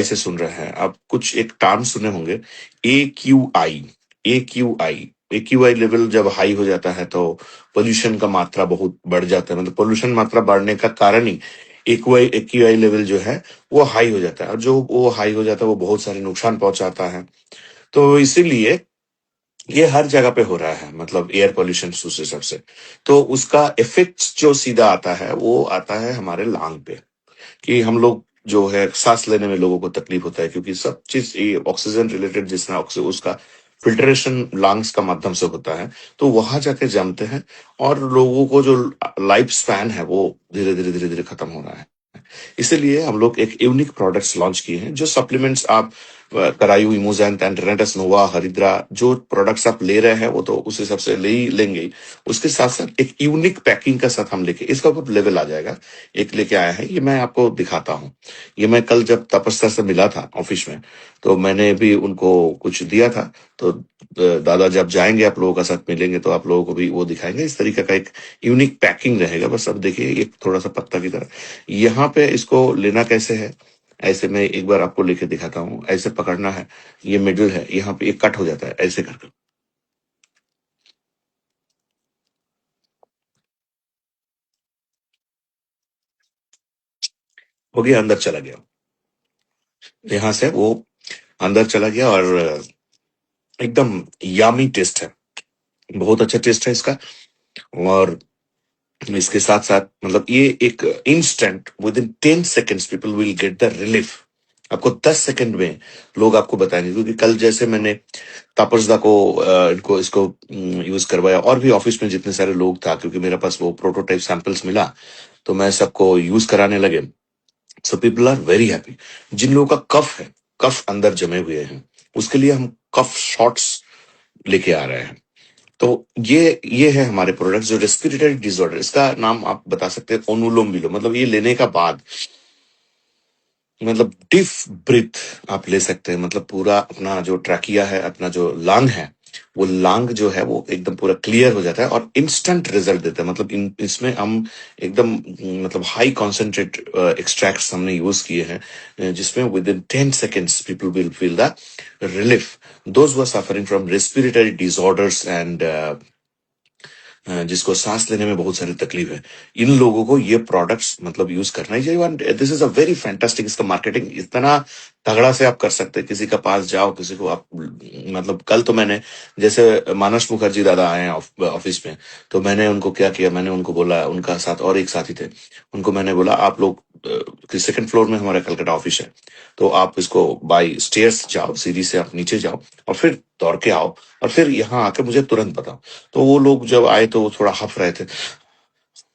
से सुन रहे हैं आप, कुछ एक टर्म सुने होंगे, AQI। AQI लेवल जब हाई हो जाता है तो पोल्यूशन का मात्रा बहुत बढ़ जाता है, मतलब पोल्यूशन मात्रा बढ़ने का कारण ही AQI लेवल जो है वो हाई हो जाता है, और जो वो हाई हो जाता है वो बहुत सारे नुकसान पहुंचाता है। तो इसीलिए ये हर जगह पे हो रहा है, मतलब एयर पोल्यूशन दूसरे सबसे। तो उसका इफेक्ट जो सीधा आता है वो आता है हमारे लांग पे, कि हम लोग जो है सांस लेने में लोगों को तकलीफ होता है, क्योंकि सब चीज ये ऑक्सीजन रिलेटेड, जितना ऑक्सीजन उसका फिल्ट्रेशन लंग्स का माध्यम से होता है, तो वहां जाके जमते हैं, और लोगों को जो लाइफ स्पैन है वो धीरे धीरे धीरे धीरे खत्म हो रहा है। इसीलिए हम लोग एक यूनिक प्रोडक्ट्स लॉन्च किए हैं, जो सप्लीमेंट्स आप करायु, इमोजेंट एंड रेनेटस नोवा, हरिद्रा, जो प्रोडक्ट्स आप ले रहे हैं वो तो उस हिसाब से ले ही लेंगे ही। उसके साथ साथ एक यूनिक पैकिंग का साथ हम लेके इसका ऊपर लेवल आ जाएगा। एक लेके आया है, ये मैं आपको दिखाता हूँ। ये मैं कल जब तपस्या से मिला था ऑफिस में, तो मैंने भी उनको कुछ दिया था। तो दादा जब जाएंगे आप लोगों का साथ मिलेंगे तो आप लोगों को भी वो दिखाएंगे। इस तरीके का एक यूनिक पैकिंग रहेगा। बस अब देखिए, एक थोड़ा सा पत्ता की तरह यहाँ पे इसको लेना कैसे है, ऐसे मैं एक बार आपको लेके दिखाता हूँ। ऐसे पकड़ना है, ये मिडिल है, यहाँ पे एक कट हो जाता है ऐसे करके, हो गया, अंदर चला गया। यहाँ से वो अंदर चला गया, और एकदम यामी टेस्ट है, बहुत अच्छा टेस्ट है इसका। और इसके साथ साथ मतलब ये एक instant, with in 10 seconds people will get the relief. आपको 10 सेकंड में लोग आपको बताएंगे, क्योंकि कल जैसे मैंने तापसदा को इनको इसको यूज करवाया, और भी ऑफिस में जितने सारे लोग था, क्योंकि मेरे पास वो प्रोटोटाइप सैंपल्स मिला, तो मैं सबको यूज कराने लगे। So people are very happy. जिन लोगों का कफ है, कफ अंदर जमे हुए हैं, उसके लिए हम कफ शॉट्स लेके आ रहे हैं। तो ये है हमारे प्रोडक्ट, जो रेस्पिरेटरी डिसऑर्डर, इसका नाम आप बता सकते हैं अनुलोम विलोम। मतलब ये लेने का बाद, मतलब डीप ब्रीथ आप ले सकते हैं, मतलब पूरा अपना जो ट्रैकिया है, अपना जो लंग है, वो लंग जो है वो एकदम पूरा क्लियर हो जाता है, और इंस्टेंट रिजल्ट देता है। मतलब इसमें हम एकदम मतलब हाई कॉन्सेंट्रेट एक्सट्रैक्ट्स हमने यूज किए हैं, जिसमें within 10 seconds people will feel the relief. Those who are suffering from respiratory disorders and जिसको सांस लेने में बहुत सारी तकलीफ है, इन लोगों को ये प्रोडक्ट्स मतलब यूज करना ही चाहिए। This is a very fantastic. इसका मार्केटिंग इतना तगड़ा से आप कर सकते हैं, किसी का पास जाओ, किसी को आप मतलब कल तो मैंने, जैसे मानस मुखर्जी दादा आए हैं ऑफिस में, तो मैंने उनको क्या किया, मैंने उनको बोला, उनका साथ और एक साथी थे, उनको मैंने बोला आप लोग सेकंड फ्लोर में हमारा कलकत्ता ऑफिस है, तो आप इसको बाई स्टेयर्स जाओ, सीढ़ी से आप नीचे जाओ, और फिर दौड़ के आओ, और फिर यहाँ आके मुझे तुरंत बताओ। तो वो लोग जब आए तो वो थोड़ा हफ रहे थे।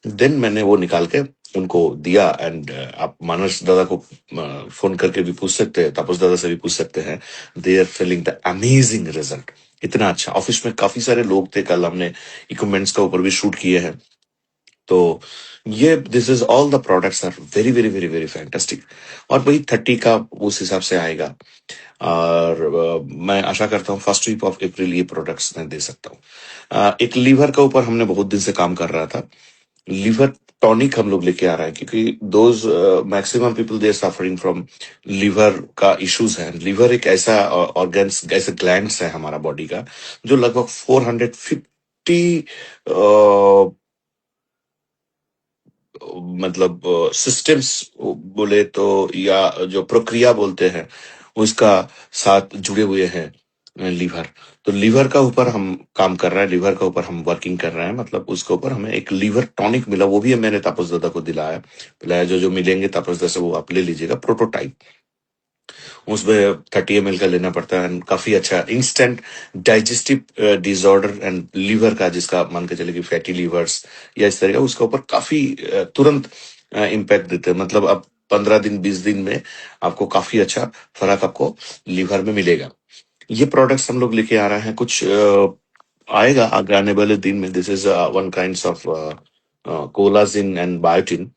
देन मैंने वो निकाल के उनको दिया, एंड आप मानस दादा को फोन करके भी पूछ सकते हैं, तापस दादा से भी पूछ सकते हैं। They are feeling the amazing result. इतना अच्छा, ऑफिस में काफी सारे लोग थे, कल हमने इक्विपमेंट्स का ऊपर भी शूट किए हैं। तो ये this is all the products are very very very very fantastic. और वही 30 का उस हिसाब से आएगा, और मैं आशा करता हूँ फर्स्ट वीक ऑफ अप्रैल ये प्रोडक्ट्स मैं दे सकता हूँ। एक लीवर का ऊपर हमने बहुत दिन से काम कर रहा था। लीवर टॉनिक हम लोग लेके आ रहे हैं, क्योंकि those maximum people they are suffering from liver का इश्यूज है। लीवर एक ऐसा ऑर्गन्स, ऐसा ग्लैंड्स है हमारा बॉडी का, जो लगभग 450 मतलब सिस्टम्स बोले तो, या जो प्रक्रिया बोलते हैं उसका साथ जुड़े हुए हैं लीवर। तो लीवर का ऊपर हम काम कर रहे हैं, लीवर का ऊपर हम वर्किंग कर रहे हैं, मतलब उसके ऊपर हमें एक लीवर टॉनिक मिला, वो भी मैंने तापस दादा को दिलाया, पिलाया। जो जो मिलेंगे तापस दादा से वो आप ले लीजिएगा, प्रोटोटाइप। उसमें 30 ml का लेना पड़ता है, and काफी अच्छा instant digestive disorder and liver का, जिसका मान के चले कि फैटी लीवर्स या इस तरह का, उसका ऊपर काफी तुरंत इम्पैक्ट देते हैं। मतलब अब 15 दिन 20 दिन में आपको काफी अच्छा फर्क आपको लीवर में मिलेगा। ये प्रोडक्ट्स हम लोग लेके आ रहे हैं, कुछ आएगा आगे आने वाले दिन में। This is one kind of collagen and biotin.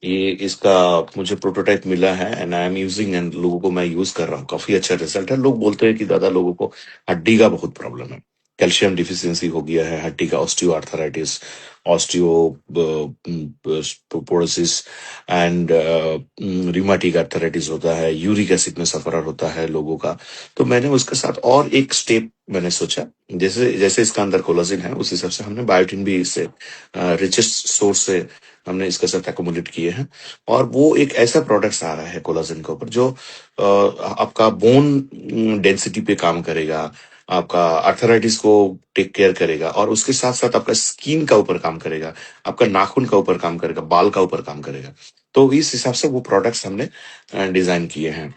ये इसका मुझे प्रोटोटाइप मिला है, and I am using, and लोगों को मैं यूज कर रहा हूँ, काफी अच्छा रिजल्ट है। लोग बोलते हैं कि दादा लोगों को हड्डी का बहुत प्रॉब्लम है, कैल्शियम डिफिशियंसी हो गया है, हड्डी का osteoarthritis, osteoporosis and rheumatic arthritis होता है, यूरिक एसिड में सफर होता है लोगों का। तो मैंने उसके साथ और एक स्टेप मैंने सोचा, जैसे जैसे इसका अंदर कोलाजिन है उस हिसाब से हमने बायोटिन भी इससे रिचेस्ट सोर्स से हमने इसके साथ एकोमोडेट किए हैं। और वो एक ऐसा प्रोडक्ट आ रहा है कोलाजिन के ऊपर जो आपका बोन डेंसिटी पे काम करेगा, आपका अर्थराइटिस को टेक केयर करेगा, और उसके साथ साथ आपका स्किन का ऊपर काम करेगा, आपका नाखून का ऊपर काम करेगा, बाल का ऊपर काम करेगा। तो इस हिसाब से वो प्रोडक्ट्स हमने डिजाइन किए हैं।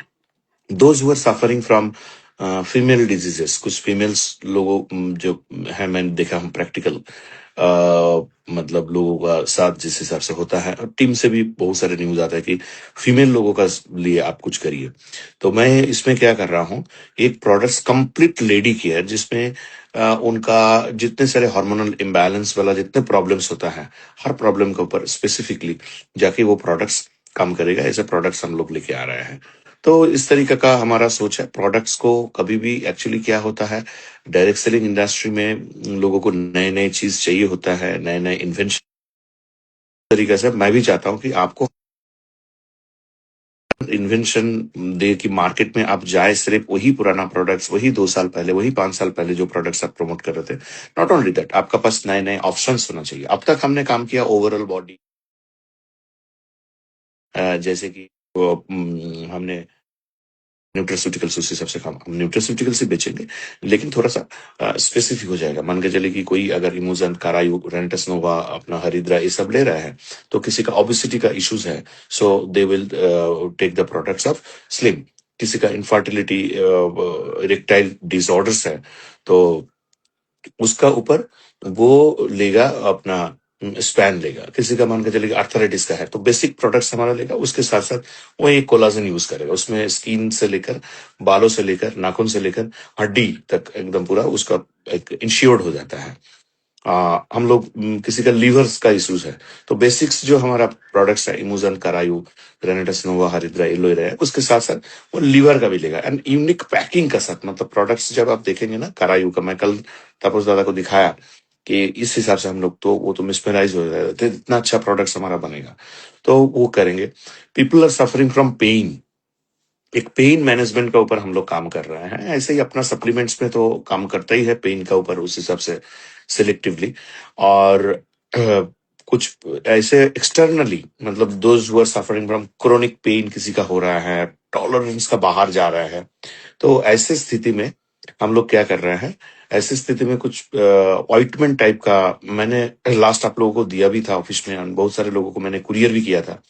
Those who are suffering from female diseases, कुछ फीमेल्स लोगों जो है, मैंने देखा हम प्रैक्टिकल मतलब लोगों का साथ जिस हिसाब से होता है, और टीम से भी बहुत सारे न्यूज आता है कि फीमेल लोगों का लिए आप कुछ करिए। तो मैं इसमें क्या कर रहा हूँ, एक प्रोडक्ट्स कंप्लीट लेडी केयर जिसमें उनका जितने सारे हार्मोनल इम्बैलेंस वाला जितने प्रॉब्लम्स होता है, हर प्रॉब्लम के ऊपर स्पेसिफिकली जाके वो प्रोडक्ट्स काम करेगा। ऐसे प्रोडक्ट्स हम लोग लेके आ रहे हैं। तो इस तरीके का हमारा सोच है। प्रोडक्ट्स को कभी भी एक्चुअली क्या होता है, डायरेक्ट सेलिंग इंडस्ट्री में लोगों को नए नए चीज चाहिए होता है, नए नए इन्वेंशन तरीके से। मैं भी चाहता हूँ कि आपको इन्वेंशन दे कि मार्केट में आप जाए, सिर्फ वही पुराना प्रोडक्ट्स, वही 2 साल पहले, वही 5 साल पहले जो प्रोडक्ट्स आप प्रमोट कर रहे थे। नॉट ओनली दैट, आपका पास नए नए ऑप्शंस होना चाहिए। अब तक हमने काम किया ओवरऑल बॉडी, जैसे कि हमने न्यूट्रास्यूटिकल्स, उसी सबसे काम हम न्यूट्रास्यूटिकल्स ही बेचेंगे, लेकिन थोड़ा सा स्पेसिफिक हो जाएगा। मान के चले कि कोई अगर इमोजन, कारायु, रेंटस नोवा, अपना हरिद्रा ये सब ले रहा है, तो किसी का ओबेसिटी का इश्यूज है, so they will take the products of slim. किसी का इनफर्टिलिटी, इरेक्टाइल डिसऑर्डर्स है, तो उसका ऊपर वो लेगा अपना स्पैन लेगा। किसी का मान के चलेगा आर्थराइटिस का है, तो बेसिक प्रोडक्ट्स हमारा लेगा, उसके साथ साथ वो एक कोलाजन यूज करेगा। उसमें स्किन से लेकर, बालों से लेकर, नाखून से लेकर हड्डी तक एकदम पूरा उसका एक इंश्योर्ड हो जाता है। हम लोग किसी का लीवर्स का इश्यूज है, तो बेसिक्स जो हमारा प्रोडक्ट्स है, इमोजन, करायु, ग्रेनेटस नोवा, हरिद्रा, एलोवेरा है, उसके साथ साथ वो लीवर का भी लेगा। एंड यूनिक पैकिंग का साथ, मतलब प्रोडक्ट्स जब आप देखेंगे ना, करायु का मैं कल तापस दादा को दिखाया कि इस हिसाब से हम लोग, तो वो तो मिसमराइज हो जाएगा, तो इतना अच्छा प्रोडक्ट्स हमारा बनेगा, तो वो करेंगे। People are suffering from pain, एक पेन मैनेजमेंट का ऊपर हम लोग काम कर रहे हैं। ऐसे ही अपना सप्लीमेंट्स में तो काम करता ही है पेन का ऊपर, उस हिसाब से सिलेक्टिवली। और कुछ ऐसे एक्सटर्नली, मतलब those who are suffering from chronic pain, किसी का हो रहा है, टॉलरेंस का बाहर जा रहा है, तो ऐसे स्थिति में हम लोग क्या कर रहे हैं, ऐसी स्थिति में कुछ ऑइंटमेंट टाइप का मैंने लास्ट आप लोगों को दिया भी था ऑफिस में, and बहुत सारे लोगों को मैंने कुरियर भी किया था।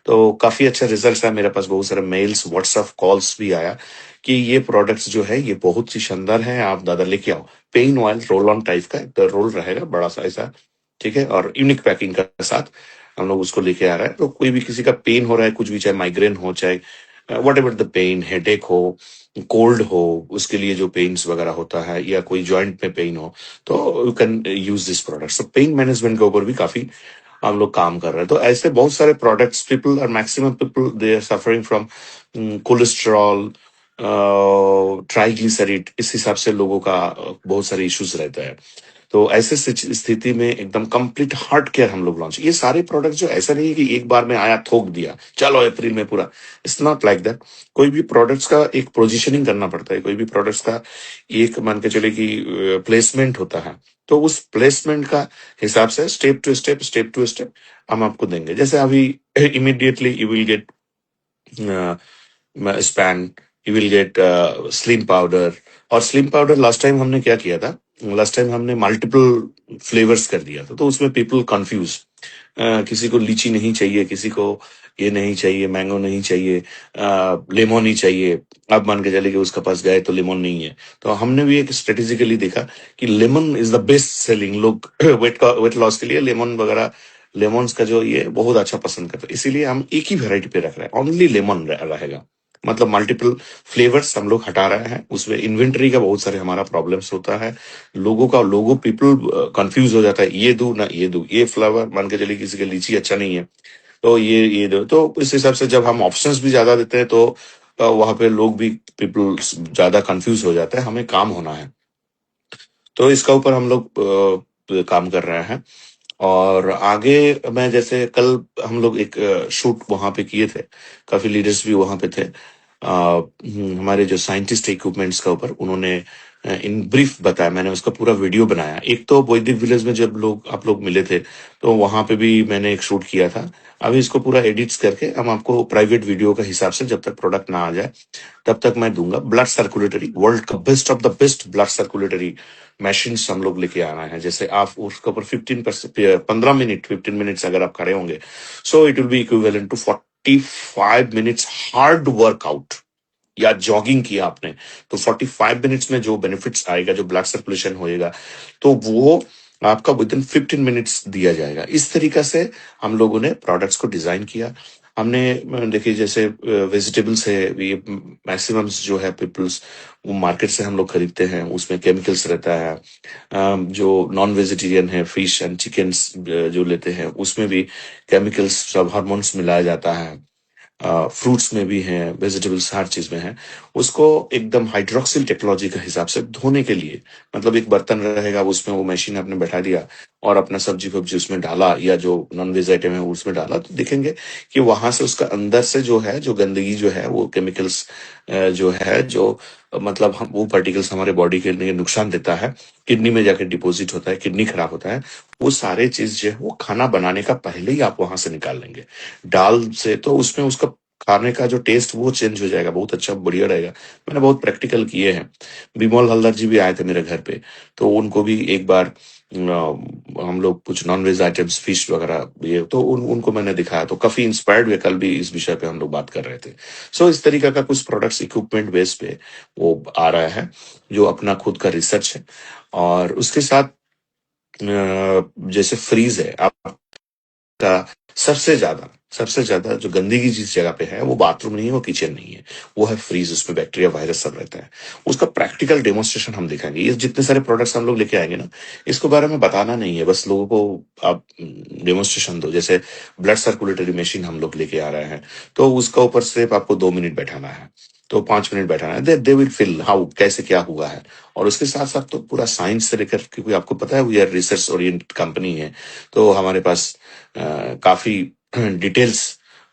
तो काफी अच्छा रिजल्ट है, मेरे पास बहुत सारे मेल्स, व्हाट्सएप कॉल्स भी आया कि ये प्रोडक्ट्स जो है ये बहुत ही शानदार है, आप दादा लेके आओ। Pain oil roll on type का एक रोल रहेगा, बड़ा सा ऐसा, ठीक है, और यूनिक पैकिंग का साथ हम लोग उसको लेके आ रहे हैं। तो कोई भी किसी का पेन हो रहा है, कुछ भी, चाहे माइग्रेन हो, चाहे whatever the pain, headache हो, कोल्ड हो, उसके लिए जो पेन्स वगैरह होता है, या कोई जॉइंट में पेन हो, तो you can use this product. तो पेन मैनेजमेंट के ऊपर भी काफी हम लोग काम कर रहे हैं। तो ऐसे बहुत सारे प्रोडक्ट्स, पीपल और maximum people they are suffering from cholesterol, triglyceride, इस हिसाब से लोगों का बहुत सारे इश्यूज रहता है। तो ऐसे स्थिति में एकदम कंप्लीट हार्ट केयर हम लोग लॉन्च, ये सारे प्रोडक्ट जो, ऐसा नहीं है कि एक बार में आया थोक दिया चलो अप्रैल में पूरा, इट्स नॉट लाइक दैट। कोई भी प्रोडक्ट्स का एक पोजीशनिंग करना पड़ता है, कोई भी प्रोडक्ट्स का एक मान के चले कि प्लेसमेंट होता है, तो उस प्लेसमेंट का हिसाब से स्टेप टू स्टेप हम आपको देंगे। जैसे अभी immediately you will get span, you will get slim powder. और स्लिम पाउडर लास्ट टाइम हमने क्या किया था, लास्ट टाइम हमने मल्टीपल फ्लेवर्स कर दिया था, तो उसमें पीपल कंफ्यूज, किसी को लीची नहीं चाहिए, किसी को ये नहीं चाहिए, मैंगो नहीं चाहिए, लेमन ही चाहिए। अब मान के चले कि उसके पास गए तो लेमन नहीं है, तो हमने भी एक स्ट्रेटेजिकली देखा कि lemon is the best selling. लोग वेट लॉस के लिए लेमन वगैरह, लेमन्स का जो ये बहुत अच्छा पसंद करते हैं, इसीलिए हम एक ही वेराइटी पे रख रहे हैं, ओनली लेमन रहेगा। मतलब मल्टीपल फ्लेवर्स हम लोग हटा रहे हैं, उसमें इन्वेंटरी का बहुत सारे हमारा प्रॉब्लम्स होता है। लोगों पीपल कंफ्यूज हो जाता है, ये दू ना ये दू, ये फ्लेवर मान के चलिए किसी के लीची अच्छा नहीं है, तो ये दो। तो इस हिसाब से जब हम ऑप्शंस भी ज्यादा देते हैं, तो वहां पे लोग भी, पीपल ज्यादा कंफ्यूज हो जाते हैं, हमें काम होना है। तो इसका ऊपर हम लोग काम कर रहे हैं। और आगे मैं जैसे कल हम लोग एक शूट वहां पे किए थे, काफी लीडर्स भी वहां पे थे। हमारे जो साइंटिस्ट इक्विपमेंट्स का ऊपर उन्होंने इन ब्रीफ बताया, मैंने उसका पूरा वीडियो बनाया। एक तो वैदिक विलेज में जब लोग आप लोग मिले थे, तो वहां पे भी मैंने एक शूट किया था। अभी इसको पूरा एडिट्स करके हम आपको प्राइवेट वीडियो का हिसाब से, जब तक प्रोडक्ट ना आ जाए तब तक मैं दूंगा। ब्लड सर्कुलेटरी, वर्ल्ड का best of the best blood circulatory machine हम लोग लेके आ रहे हैं। जैसे आप उसके ऊपर 15 मिनट 15 मिनट्स अगर आप खड़े होंगे, so it will be equivalent to 45 minutes hard workout. या जॉगिंग किया आपने, तो 45 मिनट्स में जो बेनिफिट्स आएगा, जो ब्लड सर्कुलेशन होएगा, तो वो आपका विद इन 15 मिनट्स दिया जाएगा। इस तरीका से हम लोगों ने प्रोडक्ट्स को डिजाइन किया। हमने देखिए जैसे वेजिटेबल्स है, ये मैक्सिमम जो है पीपल्स वो मार्केट से हम लोग खरीदते हैं, उसमें केमिकल्स रहता है। जो नॉन वेजिटेरियन है, फिश एंड चिकन्स जो लेते हैं, उसमें भी केमिकल्स, सब हार्मोन्स मिलाया जाता है। फ्रूट्स में भी है, वेजिटेबल्स हर चीज में है। उसको एकदम हाइड्रोक्सिल टेक्नोलॉजी के हिसाब से धोने के लिए, मतलब एक बर्तन रहेगा, उसमें वो मशीन आपने बैठा दिया और अपना सब्जी फब्जी उसमें डाला, या जो नॉन वेज आइटम है उसमें डाला, तो देखेंगे कि वहां से उसका अंदर से जो है, जो गंदगी जो है, वो केमिकल्स जो है, जो मतलब हम वो पार्टिकल्स हमारे बॉडी के लिए नुकसान देता है, किडनी में जाके डिपॉजिट होता है, किडनी खराब होता है। वो सारे चीज जो है वो खाना बनाने का पहले ही आप वहां से निकाल लेंगे। दाल से तो उसमें उसका खाने का जो टेस्ट वो चेंज हो जाएगा, बहुत अच्छा बढ़िया रहेगा। मैंने बहुत प्रैक्टिकल किए हैं। बिमोल हल्दर जी भी आए थे मेरे घर पे, तो उनको भी एक बार हम लोग कुछ नॉन वेज आइटम्स, फिश वगैरह, ये तो उनको मैंने दिखाया, तो काफी इंस्पायर्ड हुए। कल भी इस विषय पे हम लोग बात कर रहे थे। सो इस तरीका का कुछ प्रोडक्ट्स इक्विपमेंट बेस पे वो आ रहा है, जो अपना खुद का रिसर्च है। और उसके साथ जैसे फ्रीज है का, सबसे ज्यादा जो गंदगी जिस जगह पे है, वो बाथरूम नहीं है, वो किचन नहीं है, वो है फ्रीज। उसमें बैक्टीरिया, वायरस सब रहता है। उसका प्रैक्टिकल डेमोन्स्ट्रेशन हम दिखाएंगे। ये जितने सारे प्रोडक्ट्स हम लोग लेके आएंगे ना, इसके बारे में बताना नहीं है, बस लोगों को आप डेमोन्स्ट्रेशन दो। जैसे ब्लड सर्कुलेटरी मशीन हम लोग लेके आ रहे हैं, तो उसका ऊपर सिर्फ आपको 2 मिनट बैठाना है, तो 5 मिनट बैठाना है, दे विल फील हाउ कैसे क्या हुआ है। और उसके साथ साथ तो पूरा साइंस से लेकर, क्योंकि आपको पता है we are research oriented company है, तो हमारे पास काफी डिटेल्स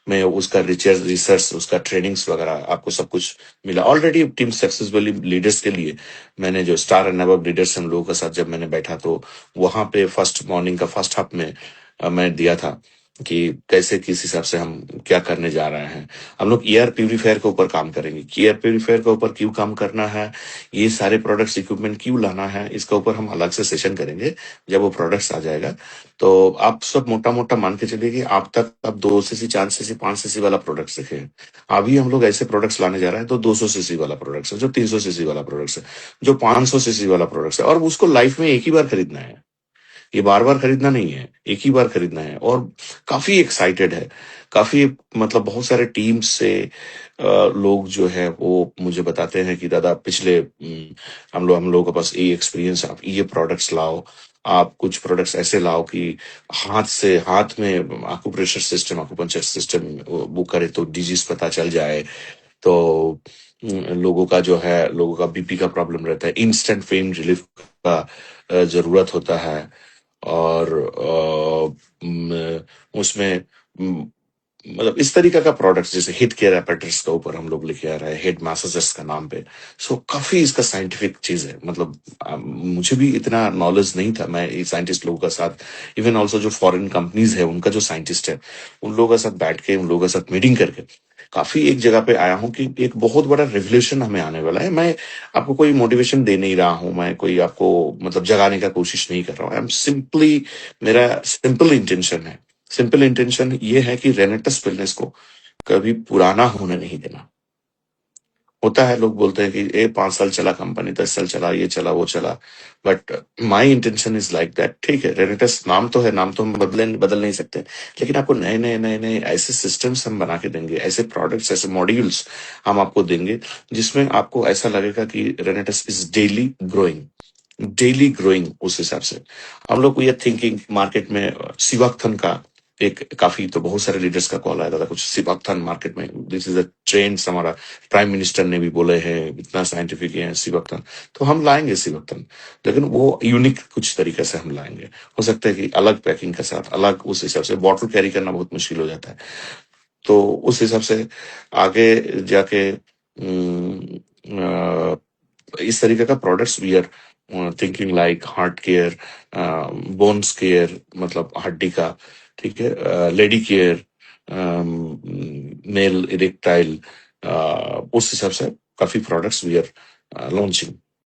में उसका रिसर्च रिसर्च उसका ट्रेनिंग्स वगैरह आपको सब कुछ मिला ऑलरेडी। टीम सक्सेसफुली लीडर्स के लिए मैंने जो स्टार एंड अबव लीडर्स हम लोगों के साथ जब मैंने बैठा, तो वहां पे फर्स्ट मॉर्निंग का फर्स्ट हाफ में मैं दिया था कि कैसे किस हिसाब से हम क्या करने जा रहे हैं। हम लोग एयर प्यूरीफायर के ऊपर काम करेंगे कि एयर प्यूरीफायर के ऊपर क्यों काम करना है, ये सारे प्रोडक्ट्स इक्विपमेंट क्यों लाना है, इसका ऊपर हम अलग से सेशन करेंगे जब वो प्रोडक्ट्स आ जाएगा। तो आप सब मोटा मोटा मान के चलिए कि आप तक अब 2 सीसी, 4 सीसी, 5 सीसी वाला प्रोडक्ट सीखे। अभी हम लोग ऐसे प्रोडक्ट्स लाने जा रहे हैं, तो 200 सीसी वाला प्रोडक्ट है, जो 300 सीसी वाला प्रोडक्ट है, जो 500 सीसी वाला प्रोडक्ट है, और उसको लाइफ में एक ही बार खरीदना है। ये बार बार खरीदना नहीं है, एक ही बार खरीदना है। और काफी एक्साइटेड है, काफी, मतलब बहुत सारे टीम से लोग जो है वो मुझे बताते हैं कि दादा पिछले हम लोगों के पास ये एक्सपीरियंस, आप ये प्रोडक्ट्स लाओ, आप कुछ प्रोडक्ट्स ऐसे लाओ कि हाथ में आकुप्रेशर सिस्टम, आकुपंचर सिस्टम वो करे तो डिजीज पता चल जाए। तो लोगों का जो है, लोगों का बीपी का प्रॉब्लम रहता है, इंस्टेंट पेन रिलीफ का जरूरत होता है। और उसमें मतलब इस तरीके का प्रोडक्ट्स, जैसे हेड केयर apparatus का ऊपर हम लोग लेके आ रहे हैं, हेड मैसेजेस का नाम पे। सो काफी इसका साइंटिफिक चीज है। मतलब मुझे भी इतना नॉलेज नहीं था। मैं साइंटिस्ट लोगों का साथ, इवन ऑल्सो जो फॉरेन कंपनीज है उनका जो साइंटिस्ट है, उन लोगों के साथ बैठ के, उन लोगों के साथ मीटिंग करके काफी एक जगह पे आया हूँ कि एक बहुत बड़ा रिवोल्यूशन हमें आने वाला है। मैं आपको कोई मोटिवेशन दे नहीं रहा हूँ, मैं कोई आपको मतलब जगाने का कोशिश नहीं कर रहा हूँ। आई एम सिंपली, मेरा सिंपल इंटेंशन ये है कि रेनेटस वेलनेस को कभी पुराना होने नहीं देना। होता है, लोग बोलते हैं कि 5 साल चला कंपनी, 10 साल चला, ये चला वो चला, but my intention is like that. ठीक है, रेनेटस नाम तो है, नाम तो हम बदल नहीं सकते, लेकिन आपको नए नए ऐसे सिस्टम्स हम बना के देंगे, ऐसे प्रोडक्ट्स, ऐसे मॉड्यूल्स हम आपको देंगे, जिसमें आपको ऐसा लगेगा कि रेनेटस इज डेली ग्रोइंग। उस हिसाब से हम लोग को ये थिंकिंग मार्केट में सिवाक्थन का एक काफी तो बहुत सारे लीडर्स का कॉल आया था कुछ सिबकथन मार्केट में, दिस इज अ ट्रेंड, हमारा प्राइम मिनिस्टर ने भी बोले हैं इतना साइंटिफिक है सिबकथन, तो हम लाएंगे सिबकथन, लेकिन वो यूनिक कुछ तरीके से हम लाएंगे। हो सकता है कि अलग पैकिंग के साथ अलग, उस हिसाब से बॉटल कैरी करना बहुत मुश्किल हो जाता है, तो उस हिसाब से आगे जाके इस तरीके का products we are thinking, like heart care, bones care मतलब हड्डी का, ठीक है, लेडी केयर, मेल इरेक्टाइल, उस हिसाब से काफी प्रोडक्ट्स वी आर लॉन्चिंग।